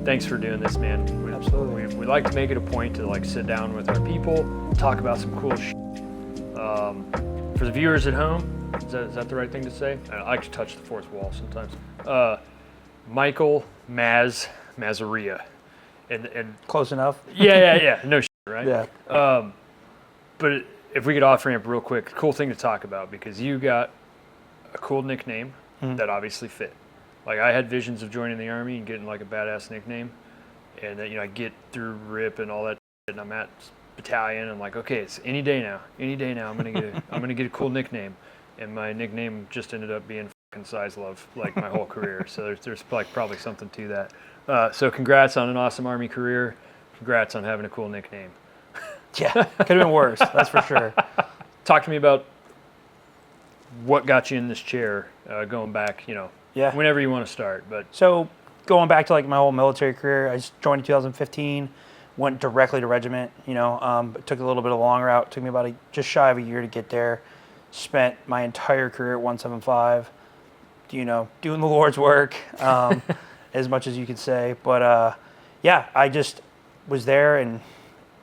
thanks for doing this, man. Absolutely. We like to make it a point to like sit down with our people, talk about some cool shit. For the viewers at home, is that the right thing to say? I like to touch the fourth wall sometimes. Michael Masseria. And Close enough. yeah. No shit, right? Yeah. But if we could off-ramp real quick, cool thing to talk about, because you got a cool nickname that obviously fit. Like, I had visions of joining the Army and getting like a badass nickname, and then, I get through RIP and all that shit, and I'm at battalion. I'm like, okay, it's any day now. I'm gonna get a cool nickname, and my nickname just ended up being fucking Size Love, like my whole career. So there's like probably something to that. So congrats on an awesome Army career. Congrats on having a cool nickname. Yeah, could have been worse. That's for sure. Talk to me about what got you in this chair, going back, Yeah. whenever you want to start. But So going back to like my whole military career, I just joined in 2015, went directly to regiment, but took a little bit of a long route. It took me about just shy of a year to get there. Spent my entire career at 175, doing the Lord's work, as much as you could say. But yeah, I just was there, and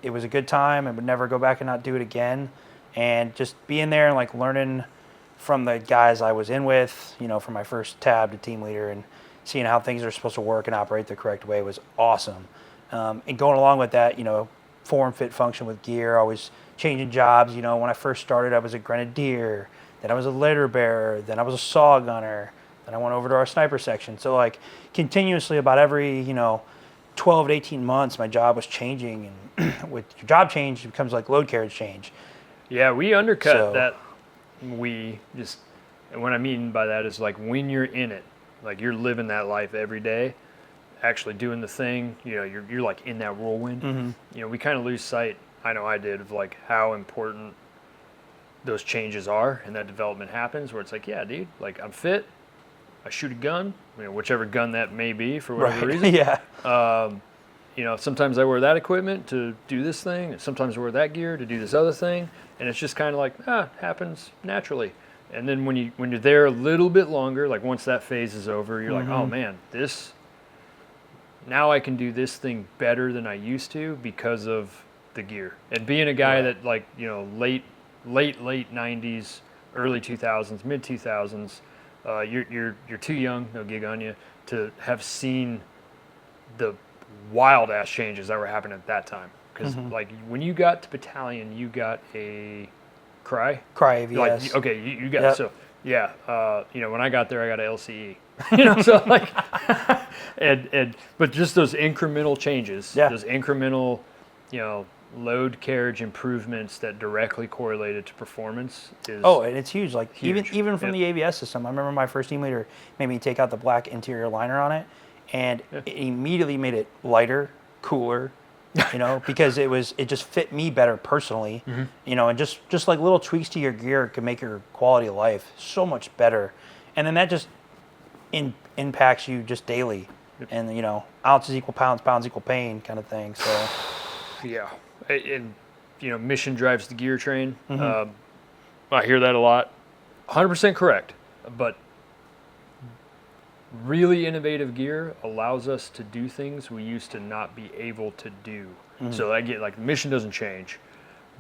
it was a good time. I would never go back and not do it again. And just being there and like learning from the guys I was in with, from my first tab to team leader, and seeing how things are supposed to work and operate the correct way was awesome. And going along with that, form, fit, function with gear, always changing jobs. When I first started, I was a grenadier, then I was a litter bearer, then I was a saw gunner, then I went over to our sniper section. So like continuously about every, 12 to 18 months, my job was changing, and with your job change, it becomes like load carriage change. yeah, we undercut that. And what I mean by that is like when you're in it, like you're living that life every day, actually doing the thing, you're like in that whirlwind. We kind of lose sight, I know I did, of like how important those changes are and that development happens, where it's like, yeah, dude, like I'm fit, I shoot a gun, whichever gun that may be for whatever reason. Yeah. Sometimes I wear that equipment to do this thing, and sometimes I wear that gear to do this other thing, and it's just kind of like, it happens naturally. And then when you're there a little bit longer, like once that phase is over, you're like, oh man, now I can do this thing better than I used to because of the gear. And being a guy that like, late 90s, early 2000s, mid 2000s, you're too young, no gig on you, to have seen the wild ass changes that were happening at that time. Because like when you got to battalion, you got a Cry AVS. Like, okay, you got so yeah. When I got there, I got an LCE. So like, but just those incremental changes, those incremental, load carriage improvements that directly correlated to performance is and it's huge. Like huge. even from the AVS system, I remember my first team leader made me take out the black interior liner on it, and it immediately made it lighter, cooler. Because it just fit me better personally, and just like little tweaks to your gear can make your quality of life so much better, and then that just impacts you just daily, and ounces equal pounds, pounds equal pain kind of thing. So yeah, and mission drives the gear train. I hear that a lot. 100% correct, but really innovative gear allows us to do things we used to not be able to do. So I get like the mission doesn't change,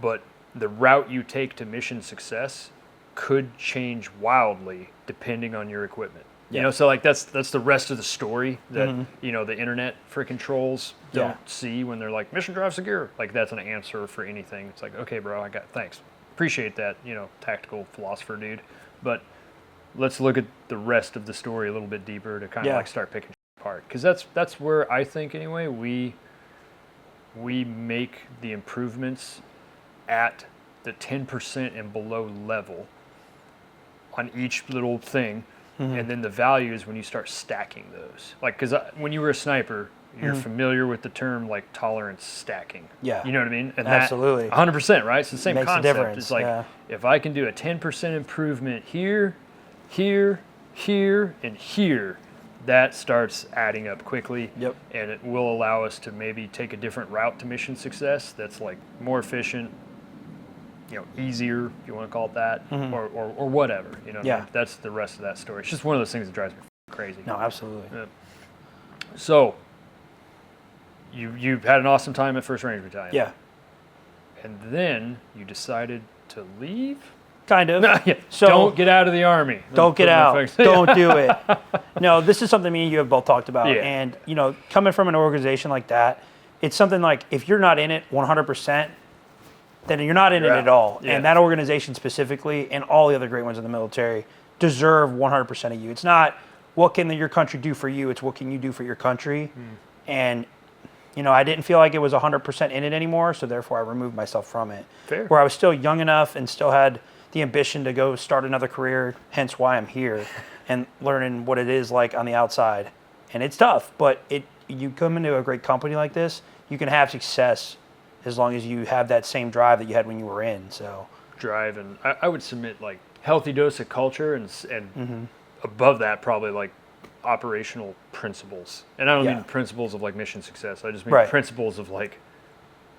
but the route you take to mission success could change wildly depending on your equipment. So like that's the rest of the story that the internet freaking trolls don't see when they're like, mission drives the gear. Like that's an answer for anything. It's like, okay, bro, thanks, appreciate that, tactical philosopher dude, but let's look at the rest of the story a little bit deeper to kind of like start picking apart, because that's where I think anyway we make the improvements at the 10% and below level on each little thing, and then the value is when you start stacking those. Like, because when you were a sniper, you're familiar with the term like tolerance stacking. Yeah. You know what I mean? And absolutely. 100%, right? It's the same Makes a concept. difference. It's like if I can do a 10% improvement here, and here, that starts adding up quickly. Yep. And it will allow us to maybe take a different route to mission success that's like more efficient, easier, if you want to call it that, or whatever. What I mean? That's the rest of that story. It's just one of those things that drives me crazy. No, absolutely. Yeah. So, you had an awesome time at 1st Ranger Battalion. Yeah. And then you decided to leave? Kind of. Yeah. So don't get out of the Army. Don't get out. Don't do it. No, this is something me and you have both talked about. Yeah. And, coming from an organization like that, it's something like if you're not in it 100%, then you're not in it at all. Yeah. And that organization specifically and all the other great ones in the military deserve 100% of you. It's not what can your country do for you, it's what can you do for your country. And, I didn't feel like it was 100% in it anymore, so therefore I removed myself from it. Fair. Where I was still young enough and still had the ambition to go start another career, hence why I'm here and learning what it is like on the outside. And it's tough, but you come into a great company like this, you can have success as long as you have that same drive that you had when you were in. So drive, and I would submit like healthy dose of culture and above that probably like operational principles. And I don't mean principles of like mission success. I just mean principles of like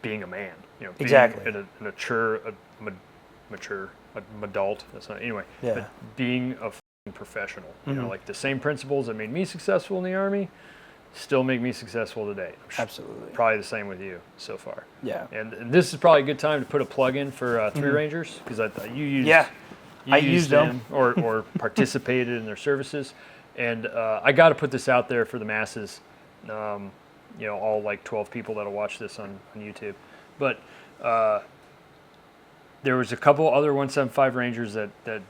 being a man. Being exactly. an mature adult. That's not anyway. Yeah. But being a f***ing professional. Like the same principles that made me successful in the Army still make me successful today. Absolutely. Probably the same with you so far. Yeah. And this is probably a good time to put a plug in for 3 Rangers because I thought you used. Yeah. I used them or participated in their services, and I got to put this out there for the masses. All like 12 people that'll watch this on YouTube, but. There was a couple other 175 Rangers that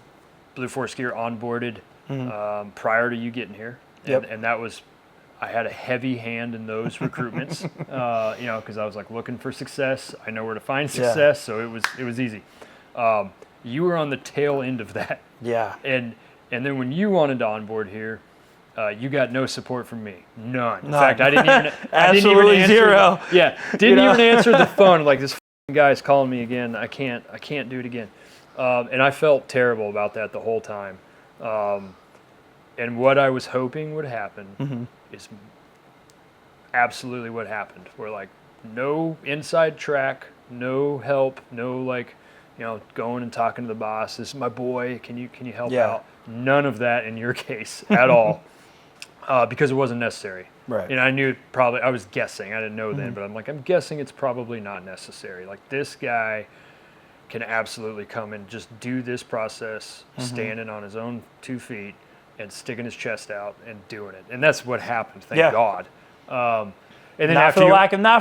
Blue Force Gear onboarded prior to you getting here, and that was, I had a heavy hand in those recruitments, because I was like looking for success. I know where to find success, so it was easy. You were on the tail end of that, and then when you wanted to onboard here, you got no support from me, none. In fact, I didn't even absolutely answer zero. Didn't even answer the phone. Like this guy's calling me again. I can't do it again. And I felt terrible about that the whole time. And what I was hoping would happen is absolutely what happened. Where like no inside track, no help, no like, going and talking to the boss. This is my boy. Can you help out? None of that in your case at all, because it wasn't necessary. Right. And I knew probably, I was guessing, I didn't know then, but I'm guessing it's probably not necessary. Like this guy can absolutely come and just do this process, standing on his own 2 feet and sticking his chest out and doing it. And that's what happened, thank God. And then not for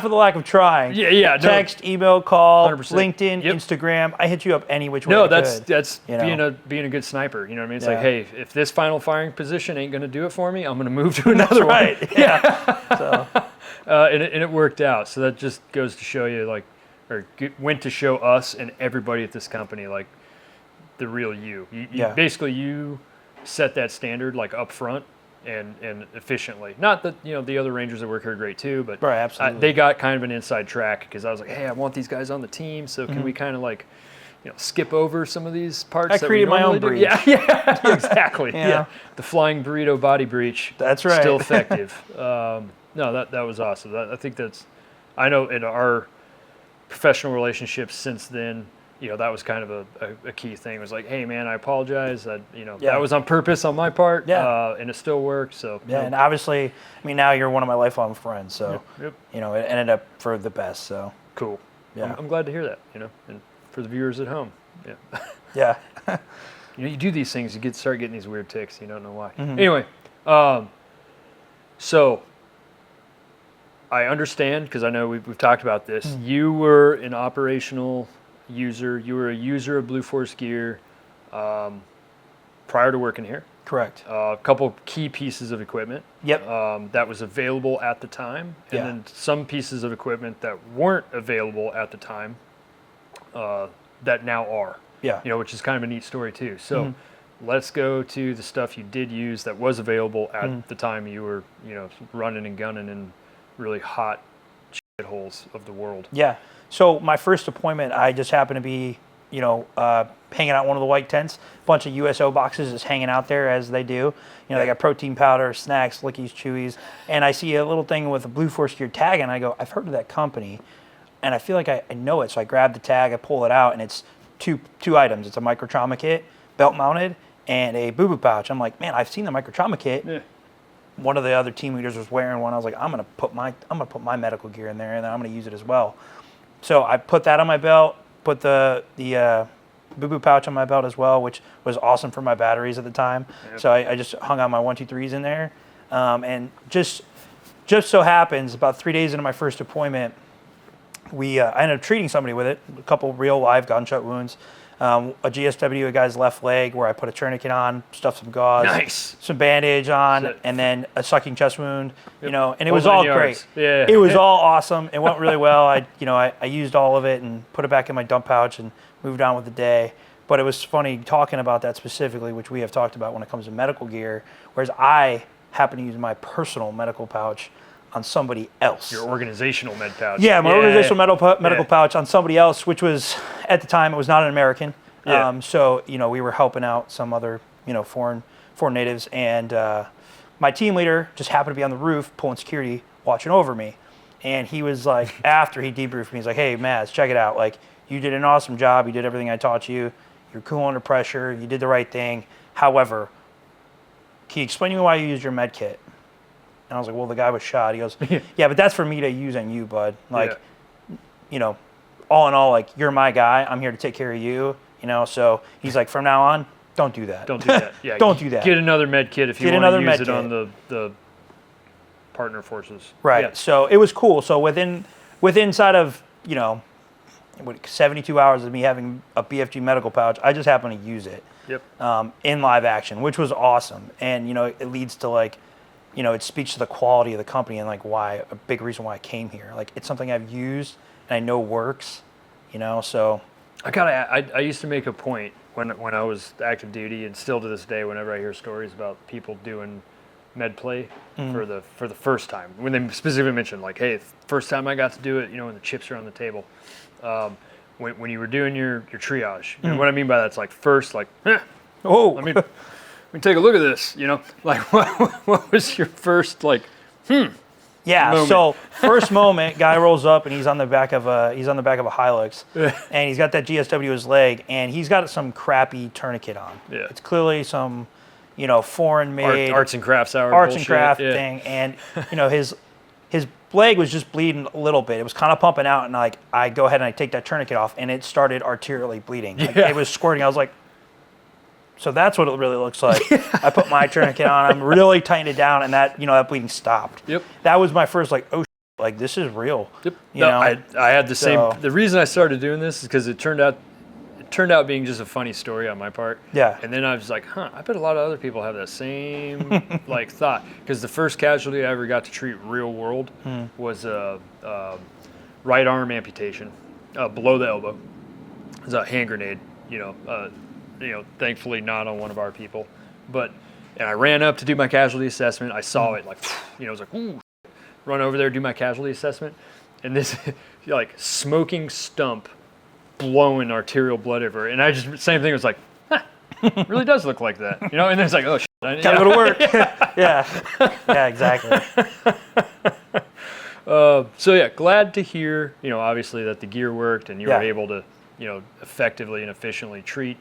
the lack of trying. Yeah. Text, email, call, 100%. LinkedIn, Instagram. I hit you up any which way. No, I that's could, being a good sniper. You know what I mean? It's like, hey, if this final firing position ain't going to do it for me, I'm going to move to another one. Right. Yeah. So. And it worked out. So that just goes to show you, went to show us and everybody at this company, like, the real you. Basically, you set that standard, like, up front. And efficiently. Not that, the other Rangers that work here are great too, but absolutely. They got kind of an inside track because I was like, hey, I want these guys on the team, so can we kind of like, skip over some of these parts? I created my own breach. Yeah, exactly. Yeah. The flying burrito body breach. That's right. Still effective. No, that was awesome. I think I know in our professional relationships since then, that was kind of a key thing. It was like, hey, man, I apologize. That was on purpose on my part, and it still worked. So and obviously, now you're one of my lifelong friends. So, it ended up for the best. So cool. Yeah, I'm glad to hear that. And for the viewers at home, yeah. You do these things, you start getting these weird tics. You don't know why. Anyway, so I understand because I know we've talked about this. You were an operational user. You were a user of Blue Force Gear prior to working here. Correct. A couple key pieces of equipment. Yep. That was available at the time, and then some pieces of equipment that weren't available at the time that now are. Yeah. Which is kind of a neat story too. So let's go to the stuff you did use that was available at the time you were, running and gunning in really hot shitholes of the world. Yeah. So my first deployment, I just happened to be, hanging out in one of the white tents. A bunch of USO boxes just hanging out there as they do. They got protein powder, snacks, Lickies, Chewies. And I see a little thing with a Blue Force Gear tag, and I go, I've heard of that company, and I feel like I know it. So I grab the tag, I pull it out, and it's two items. It's a micro trauma kit, belt mounted, and a boo-boo pouch. I'm like, man, I've seen the micro trauma kit. Yeah. one of the other team leaders was wearing one. I was like, I'm gonna put my medical gear in there, and then I'm gonna use it as well. So I put that on my belt, put the boo-boo pouch on my belt as well, which was awesome for my batteries at the time. Yep. So I just hung out my 1-2-3s in there, and just so happens about 3 days into my first deployment, I ended up treating somebody with it, a couple real live gunshot wounds. A GSW, a guy's left leg, where I put a tourniquet on, stuffed some gauze, Nice. some bandage on, Sick. and then a sucking chest wound. Yep. And it Whole was all 9 yards. great. Yeah. It was all awesome. It went really well. I used all of it and put it back in my dump pouch and moved on with the day. But it was funny talking about that specifically, which we have talked about when it comes to medical gear, whereas I happen to use my personal medical pouch on somebody else. Your organizational med pouch. Yeah, my organizational medical Yeah. pouch on somebody else, which was, at the time, it was not an American. Yeah. So, we were helping out some other, foreign natives. And my team leader just happened to be on the roof pulling security, watching over me. And he was like, after he debriefed me, he's like, hey, Maz, check it out. Like, you did an awesome job. You did everything I taught you. You're cool under pressure. You did the right thing. However, can you explain to me why you used your med kit? And I was like, well, the guy was shot. He goes, yeah, but that's for me to use on you, bud. Like, all in all, like, you're my guy. I'm here to take care of you. So he's like, from now on, don't do that. Don't do that. Yeah. Don't do that. Get another med kit if you want to use it on the partner forces. Right. Yeah. So it was cool. So inside of 72 hours of me having a BFG medical pouch, I just happened to use it. Yep. In live action, which was awesome. And it leads to it speaks to the quality of the company and a big reason why I came here. Like, it's something I've used and I know works. So. I used to make a point when I was active duty, and still to this day, whenever I hear stories about people doing med play for the first time, when they specifically mention hey, first time I got to do it, when the chips are on the table, when you were doing your triage, and what I mean by that's first, Oh, let me take a look at this, what was your first yeah. moment. So first moment, guy rolls up and he's on the back of a Hilux, and he's got that GSW his leg, and he's got some crappy tourniquet on. Yeah. It's clearly some, foreign made arts and crafts hour arts bullshit. and craft Yeah. thing, and his leg was just bleeding a little bit. It was kind of pumping out, and I go ahead and I take that tourniquet off, and it started arterially bleeding. It was squirting. I was like, so that's what it really looks like. I put my tourniquet on. I'm really tightening it down, and that that bleeding stopped. Yep. That was my first this is real. Yep. You No, know? I had the So- same. The reason I started doing this is because it turned out being just a funny story on my part. Yeah. And then I was like, I bet a lot of other people have that same thought. Because the first casualty I ever got to treat real world was a right arm amputation below the elbow. It was a hand grenade. Thankfully not on one of our people, and I ran up to do my casualty assessment. I saw it I was like, ooh, run over there, do my casualty assessment, and this smoking stump, blowing arterial blood everywhere, and I just same thing was like, really does look like that, and then it's like, oh shit, Gotta go to work. Yeah, exactly. So yeah, glad to hear obviously that the gear worked and you were Yeah. able to effectively and efficiently treat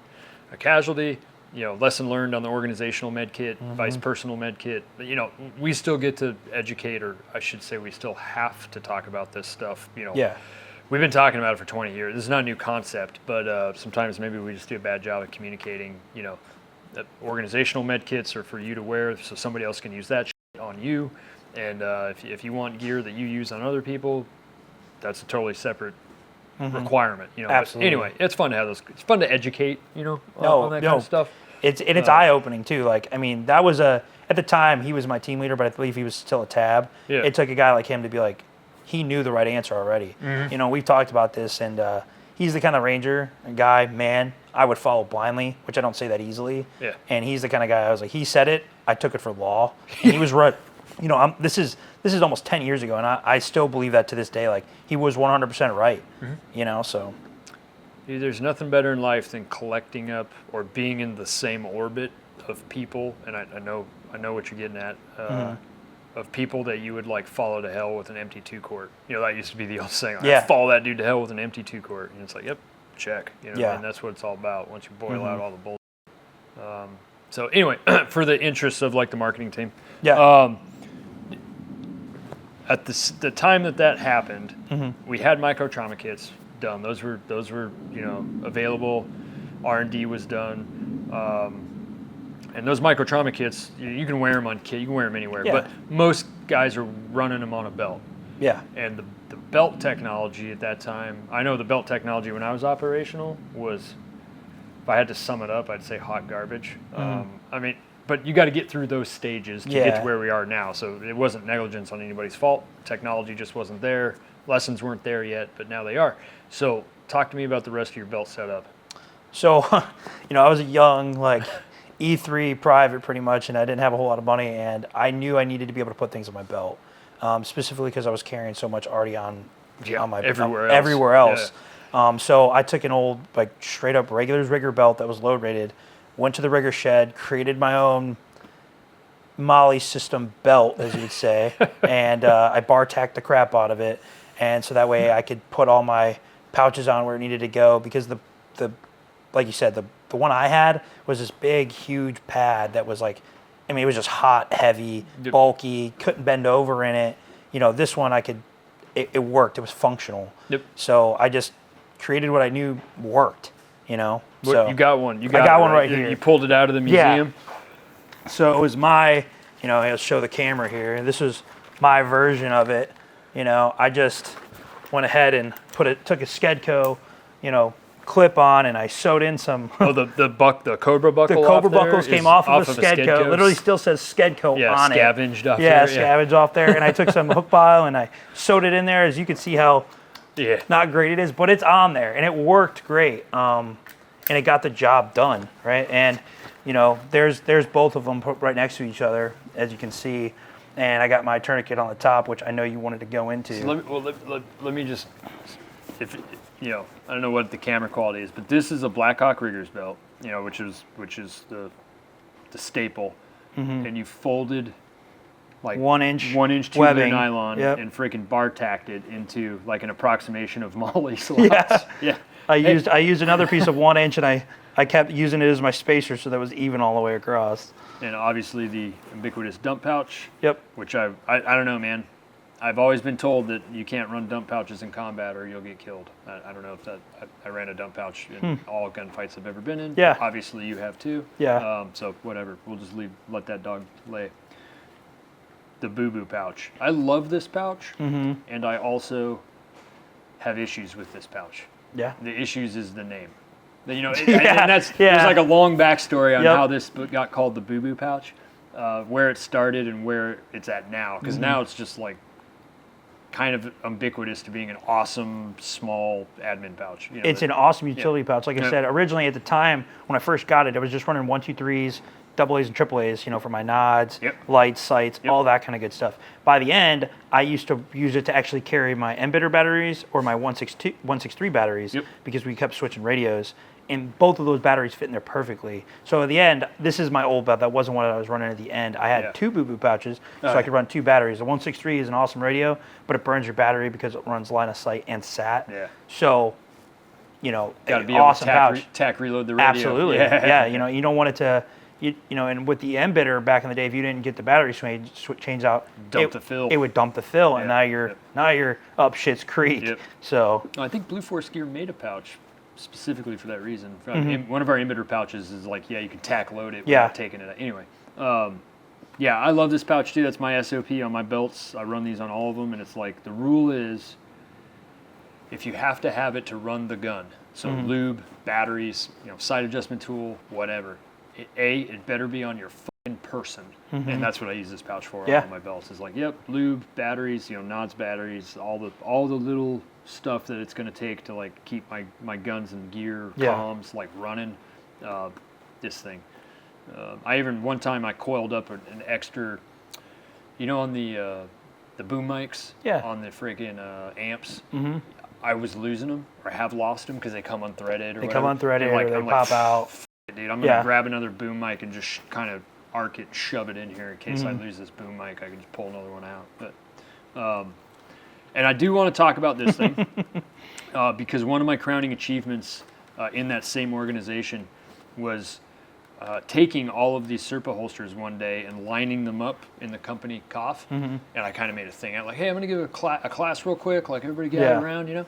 a casualty. Lesson learned on the organizational med kit, vice personal med kit. But, we still get to educate, or I should say we still have to talk about this stuff. Yeah. We've been talking about it for 20 years. This is not a new concept, but sometimes maybe we just do a bad job of communicating, that organizational med kits are for you to wear so somebody else can use that shit on you. And if you want gear that you use on other people, that's a totally separate requirement. But Absolutely. anyway, it's fun to have those. It's fun to educate, on that kind of stuff. It's eye opening too. That was at the time he was my team leader, but I believe he was still a tab. Yeah. It took a guy like him to be like, he knew the right answer already. We've talked about this, and he's the kind of ranger guy, man, I would follow blindly, which I don't say that easily. Yeah. And he's the kind of guy I was like, he said it, I took it for law, and he was right. This is almost 10 years ago, and I still believe that to this day. He was 100% right. So. There's nothing better in life than collecting up or being in the same orbit of people, and I know what you're getting at, of people that you would follow to hell with an empty 2-quart. That used to be the old saying, Yeah. I'd follow that dude to hell with an empty 2-quart. And it's like, yep, check. Yeah. And that's what it's all about once you boil out all the bullshit. So anyway, for the interests of like the marketing team, Yeah. at the time that happened, we had micro trauma kits done. Those were available. R&D was done, and those micro trauma kits you can wear them on kit. You can wear them anywhere, Yeah. but most guys are running them on a belt. Yeah. And the belt technology at that time, I know the belt technology when I was operational was, if I had to sum it up, I'd say hot garbage. I mean, but you got to get through those stages to get to where we are now. So it wasn't negligence on anybody's fault. Technology just wasn't there. Lessons weren't there yet, but now they are. So talk to me about the rest of your belt setup. So, I was a young, like, E3 private pretty much, and I didn't have a whole lot of money, and I knew I needed to be able to put things on my belt, specifically because I was carrying so much already on my everywhere else. Yeah. So I took an old, like, straight up regulars rigger belt that was load rated, went to the rigger shed, created my own Molly system belt, as you would say, and I bar tacked the crap out of it, and so that way I could put all my pouches on where it needed to go, because the like you said, the one I had was this big, huge pad that was like, I mean, it was just hot, heavy, bulky, couldn't bend over in it. This one it worked. It was functional. Yep. So I just created what I knew worked, So you got one. I got one right here. You pulled it out of the museum. Yeah. So it was my, I'll show the camera here. This was my version of it. I just went ahead and took a Skedco, clip on, and I sewed in some. The Cobra buckle. The Cobra buckles came off of the Skedco. Literally still says Skedco on it. Scavenged off there. Yeah, scavenged off there. And I took some hook bile and I sewed it in there. As you can see how not great it is, but it's on there and it worked great. And it got the job done, right? And there's both of them put right next to each other, as you can see. And I got my tourniquet on the top, which I know you wanted to go into. So let me just, I don't know what the camera quality is, but this is a Blackhawk Riggers belt, which is the staple, and you folded like 1 inch tubular webbing. nylon and freaking bar tacked it into like an approximation of Molly slots. Yeah. I used another piece of 1 inch, and I kept using it as my spacer, so that was even all the way across. And obviously the ubiquitous dump pouch. Yep. Which I don't know, man. I've always been told that you can't run dump pouches in combat or you'll get killed. I don't know if I ran a dump pouch in all gunfights I've ever been in. Yeah. Obviously you have too. Yeah. So whatever. We'll just let that dog lay. The boo-boo pouch. I love this pouch, and I also have issues with this pouch. Yeah. The issues is the name. And there's like a long backstory on how this book got called the boo-boo pouch, where it started and where it's at now. Because now it's just like kind of ubiquitous to being an awesome small admin pouch. It's an awesome utility pouch. Like I said, originally at the time when I first got it, I was just running 123s, double A's and triple A's, for my nods, lights, sights, all that kind of good stuff. By the end, I used to use it to actually carry my emitter batteries or my 163 batteries because we kept switching radios. And both of those batteries fit in there perfectly. So at the end, this is my old belt. That wasn't what I was running at the end. I had two boo-boo pouches, so I could run two batteries. The 163 is an awesome radio, but it burns your battery because it runs line of sight and SAT. Yeah. So, gotta be awesome able to pouch. tack reload the radio. Absolutely. Yeah. You don't want it to. And with the emitter back in the day, if you didn't get the battery change out, the fill. It would dump the fill, and now you're up shit's creek. Yep. So I think Blue Force Gear made a pouch specifically for that reason. One of our emitter pouches is like, you can tack load it without taking it out. Anyway, I love this pouch too. That's my SOP on my belts. I run these on all of them, and it's like the rule is if you have to have it to run the gun, so lube, batteries, sight adjustment tool, whatever. It better be on your fucking person, and that's what I use this pouch for on all my belts. Is like, lube, batteries, nods, batteries, all the little stuff that it's going to take to like keep my guns and gear, comms like running. This thing, I even one time I coiled up an extra, on the boom mics, on the freaking amps. I was losing them or have lost them because they come unthreaded or whatever. Come unthreaded or they pop out. Dude, I'm going to grab another boom mic and just kind of arc it and shove it in here in case I lose this boom mic. I can just pull another one out. But, and I do want to talk about this thing because one of my crowning achievements in that same organization was taking all of these Serpa holsters one day and lining them up in the company cough, and I kind of made a thing out like, hey, I'm gonna give a class real quick, like everybody gather around, you know.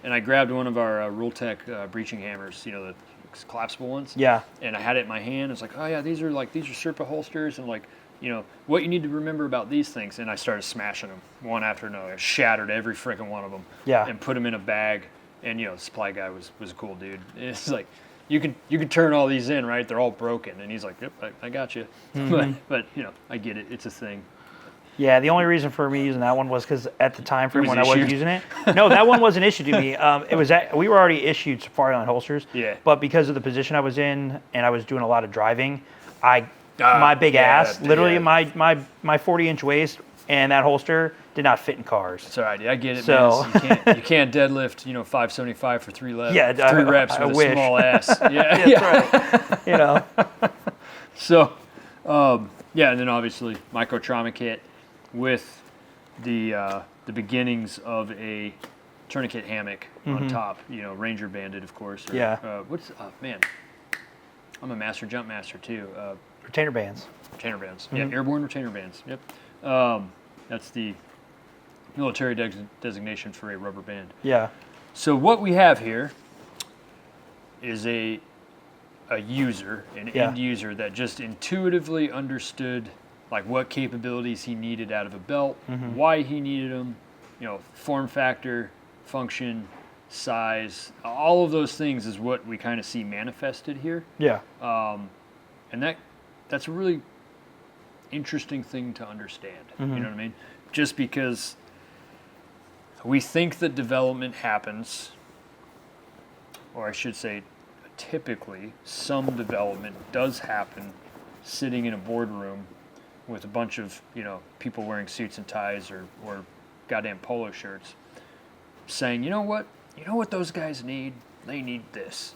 And I grabbed one of our Rule Tech breaching hammers, you know, the collapsible ones. Yeah. And I had it in my hand. It's like, oh yeah, these are Serpa holsters, and like, you know, what you need to remember about these things. And I started smashing them one after another. I shattered every freaking one of them. Yeah. And put them in a bag. And you know, the supply guy was a cool dude. It's like, you can turn all these in, right? They're all broken. And he's like, yep, I got you. But you know, I get it. It's a thing. Yeah, the only reason for me using that one was because at the time frame was when I wasn't issued. using it, no, that one was an issue to me. We were already issued Safari Line holsters. Yeah. But because of the position I was in and I was doing a lot of driving, my big ass, literally my 40-inch waist and that holster did not fit in cars. It's all right. I get it, So- man. You can't deadlift, you know, 575 for 3 reps. Yeah, 3 reps I with wish. a small ass. Yeah, That's right. You know. So, yeah, and then obviously micro trauma kit with the beginnings of a tourniquet hammock on top. You know, Ranger banded, of course. Or, Yeah. Man? I'm a master jump master too. Retainer bands. Retainer bands. Yeah, airborne retainer bands. Yep. That's the military designation for a rubber band. Yeah. So what we have here is a user, an end user that just intuitively understood like what capabilities he needed out of a belt, why he needed them, you know, form factor, function, size, all of those things is what we kind of see manifested here. Yeah. And that's a really interesting thing to understand. You know what I mean? Just because we think that development happens, or I should say, typically some development does happen sitting in a boardroom with a bunch of, you know, people wearing suits and ties or goddamn polo shirts saying, you know what those guys need? They need this.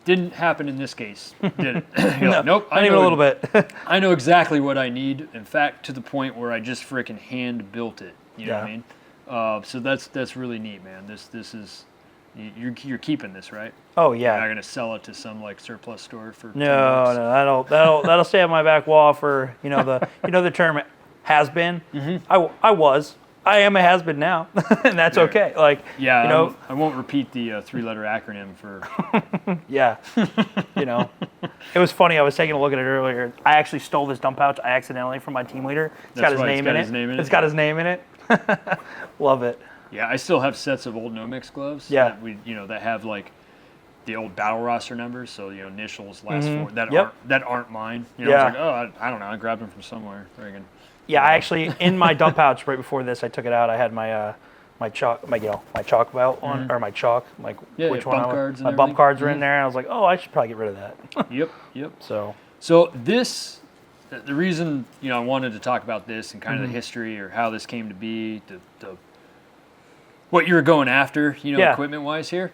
Didn't happen in this case, did it? No, nope. not even a little bit. I know exactly what I need. In fact, to the point where I just freaking hand built it. You know what I mean? So that's really neat, man. This is you're keeping this, right? Oh You're yeah. not gonna sell it to some like surplus store for $10. No, that'll stay on my back wall for the term has been. I am a has been now, and that's okay. Like Yeah, I won't repeat the 3-letter acronym for. Yeah. It was funny. I was taking a look at it earlier. I actually stole this dump pouch accidentally from my team leader. It's got his name in it. It's got his name in it. Love it. Yeah, I still have sets of old Nomex gloves. Yeah. That have like the old battle roster numbers. So initials, last 4 Yep. that aren't mine. Yeah. It's like, I don't know. I grabbed them from somewhere. Friggin'. Yeah, I actually in my dump pouch right before this, I took it out. I had my chalk belt on, or my chalk, like which one? Bump guards and my bump everything. cards were in there, and I was like, oh, I should probably get rid of that. Yep. So this, the reason I wanted to talk about this and kind of the history or how this came to be, the what you were going after, equipment wise here,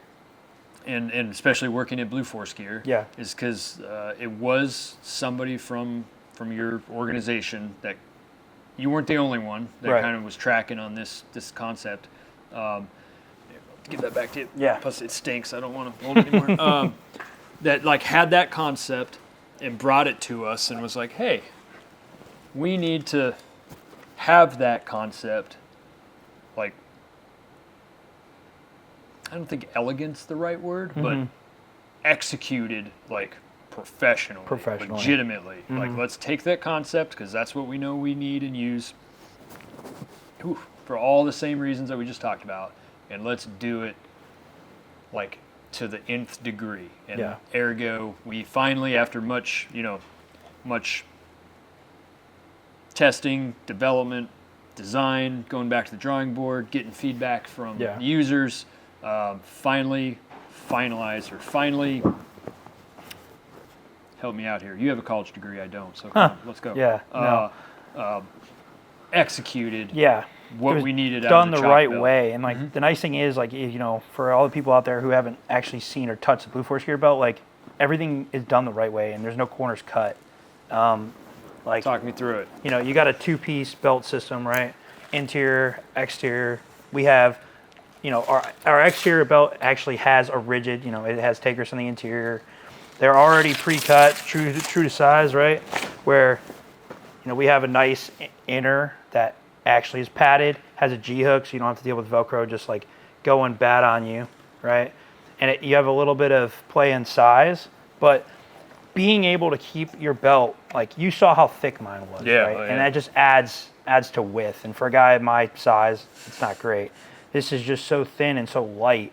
and especially working at Blue Force Gear, is because it was somebody from your organization that you weren't the only one that kind of was tracking on this concept. Give that back to you. Yeah. Plus it stinks. I don't want to hold it anymore. That like had that concept and brought it to us and was like, hey, we need to have that concept. Like, I don't think elegant's the right word, but executed like professionally, legitimately. Like, let's take that concept because that's what we know we need and use for all the same reasons that we just talked about, and let's do it like to the nth degree. And ergo, we finally, after much testing, development, design, going back to the drawing board, getting feedback from users, finally help me out here. You have a college degree, I don't, so come on, let's go. Yeah. Executed. Yeah. What we needed out done of the the right belt. way, and like the nice thing is, like, for all the people out there who haven't actually seen or touched the Blue Force Gear belt, like everything is done the right way, and there's no corners cut. Like, talk me through it. You got a 2-piece belt system, right? Interior, exterior. We have, our exterior belt actually has a rigid, it has takers on the interior. they're already pre-cut, true to size, right? Where, we have a nice inner that actually is padded, has a G-hook, so you don't have to deal with Velcro just like going bad on you, right? And you have a little bit of play in size, but being able to keep your belt, like you saw how thick mine was, right? Oh, yeah. And that just adds to width. And for a guy my size, it's not great. This is just so thin and so light,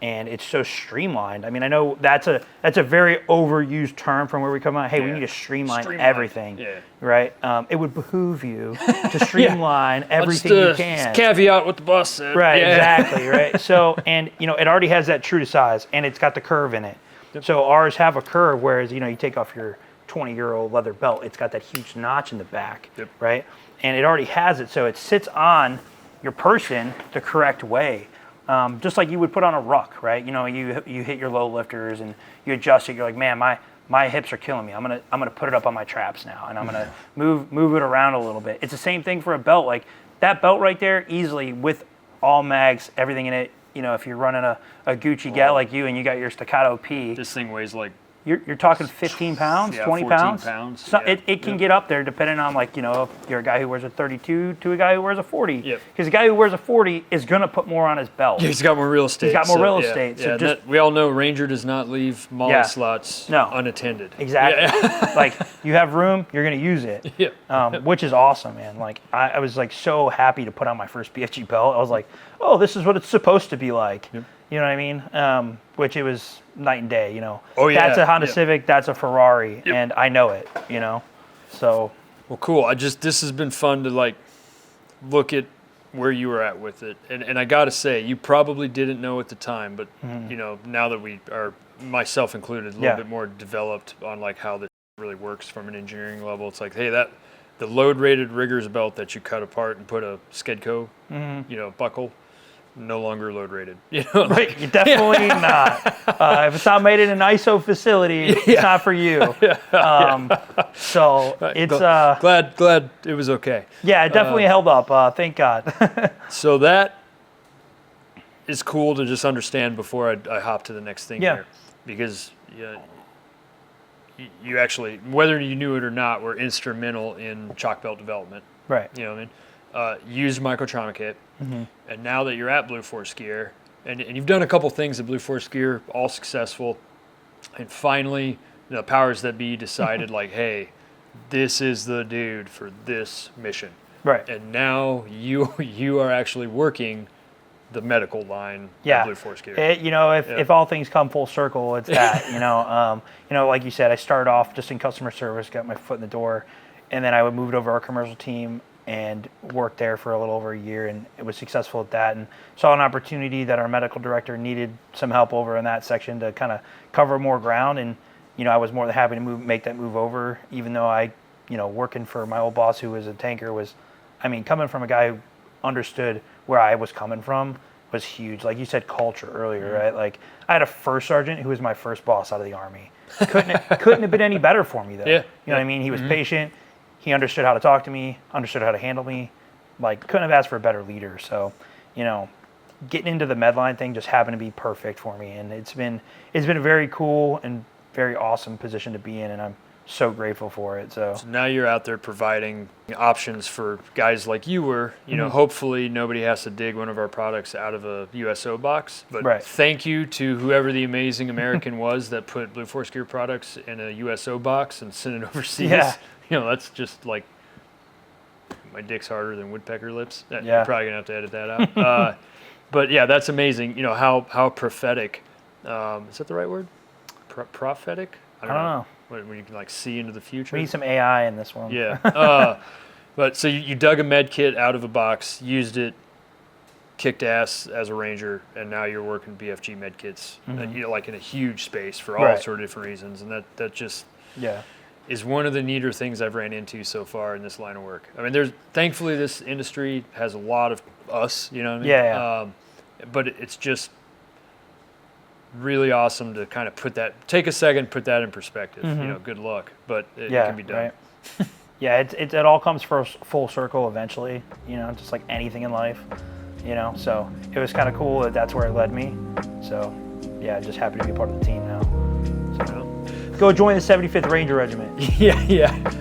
and it's so streamlined. I mean, I know that's a very overused term from where we come out. Hey, we need to streamline everything, right? It would behoove you to streamline everything you can. Caveat what the boss said. Right, exactly, right? So, and it already has that true to size, and it's got the curve in it. Yep. So ours have a curve, whereas you take off your 20-year-old leather belt, it's got that huge notch in the back, right? And it already has it, so it sits on your person the correct way. Just like you would put on a ruck, right? You hit your low lifters and you adjust it. You're like, man, my hips are killing me. I'm gonna put it up on my traps now, and I'm gonna move it around a little bit. It's the same thing for a belt. Like that belt right there, easily with all mags, everything in it. If you're running a Gucci Get like you and you got your Staccato P, this thing weighs like. You're talking 15 pounds, 20 pounds. So it can get up there depending on if you're a guy who wears a 32 to a guy who wears a 40. Because a guy who wears a 40 is going to put more on his belt. Yeah, he's got more real estate. He's got more real estate. Yeah, So we all know Ranger does not leave MOLLE slots unattended. Exactly. Like you have room, you're going to use it. Which is awesome, man. Like I was so happy to put on my first BFG belt. I was like, oh, this is what it's supposed to be like. You know what I mean? Which it was night and day, Oh, yeah. That's a Honda Civic, that's a Ferrari, and I know it, So. Well, cool. This has been fun to look at where you were at with it. And I got to say, you probably didn't know at the time, but, now that we are, myself included, a little bit more developed on how this really works from an engineering level. It's like, hey, the load-rated riggers belt that you cut apart and put a Skedco, buckle, no longer load rated. Right, you're definitely not. If it's not made in an ISO facility, it's not for you. So it's glad it was okay. Yeah, it definitely held up. Thank God. So that is cool to just understand before I hop to the next thing here, because you actually, whether you knew it or not, were instrumental in chalk belt development. Right. You know what I mean? Used microtrauma kit, and now that you're at Blue Force Gear, and you've done a couple things at Blue Force Gear, all successful, and finally the powers that be decided hey, this is the dude for this mission. Right. And now you are actually working the medical line at Blue Force Gear. If all things come full circle, it's that. Like you said, I started off just in customer service, got my foot in the door, and then I would move over our commercial team and worked there for a little over a year, and it was successful at that, and saw an opportunity that our medical director needed some help over in that section to kind of cover more ground, and I was more than happy to make that move over, even though I working for my old boss who was a tanker was, coming from a guy who understood where I was coming from was huge. Like you said, culture earlier, right? Like I had a first sergeant who was my first boss out of the Army. Couldn't have been any better for me though. You know what I mean? He was patient. He understood how to talk to me, understood how to handle me. Couldn't have asked for a better leader. So, getting into the Medline thing just happened to be perfect for me, and it's been a very cool and very awesome position to be in, and I'm so grateful for it. So now you're out there providing options for guys like you were. Hopefully nobody has to dig one of our products out of a USO box. But thank you to whoever the amazing American was that put Blue Force Gear products in a USO box and sent it overseas. Yeah. That's just my dick's harder than woodpecker lips. You're probably gonna have to edit that out. But yeah, that's amazing. How prophetic. Is that the right word? Prophetic? I don't know. When you can see into the future. We need some AI in this one. Yeah. But so you dug a med kit out of a box, used it, kicked ass as a Ranger, and now you're working BFG med kits, in a huge space for all sort of different reasons, and that just is one of the neater things I've ran into so far in this line of work. Thankfully this industry has a lot of us, you know what I mean? Yeah. But it's just really awesome to kind of take a second, put that in perspective. Good luck, but it can be done. Right. It all comes full circle eventually, just like anything in life, so it was kind of cool that's where it led me. So just happy to be part of the team now. So. go join the 75th Ranger Regiment. Yeah, yeah.